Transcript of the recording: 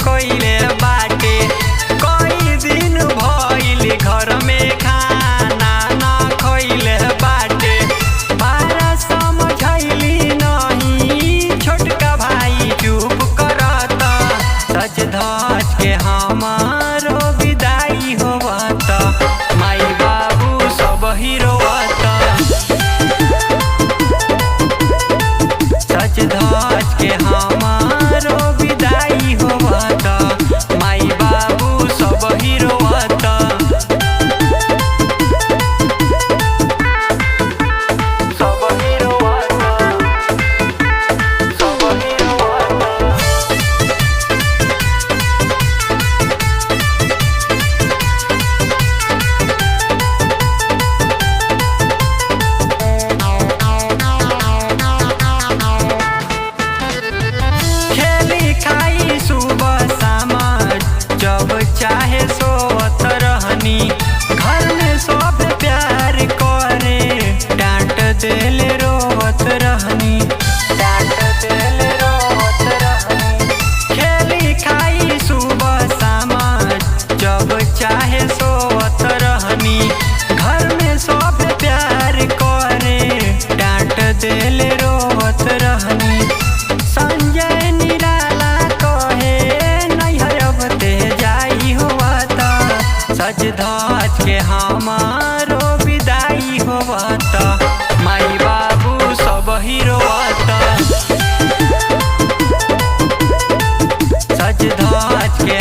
कइले बाटे। कई दिन भइल घर में खाना ना खइले बाटे। बारा समझैली नहीं छोटका भाई चुप करत। सच धज के हमारो विदाई होवत। माई बाबू सब ही रोवत। सच धज के हमारो विदाई होवत। माई बाबू सब ही रोवत। सब ही रोवत। सब ही रोवत। खेली खाई सुबह शाम जब चाहे सोवत रहनी। घर में सब प्यार करे डांट देले रोवत रहनी। डांट देले रोवत रहनी। खेली खाई सुबह शाम जब चाहे सोवत रहनी। घर में सब प्यार करे डांट देले रोवत रहनी। संजय निराला कहे नैहर अब ते जाई होवत। सच धज के हमारो विदाई होवत। माई बाबू सब ही रोवत। सच धज के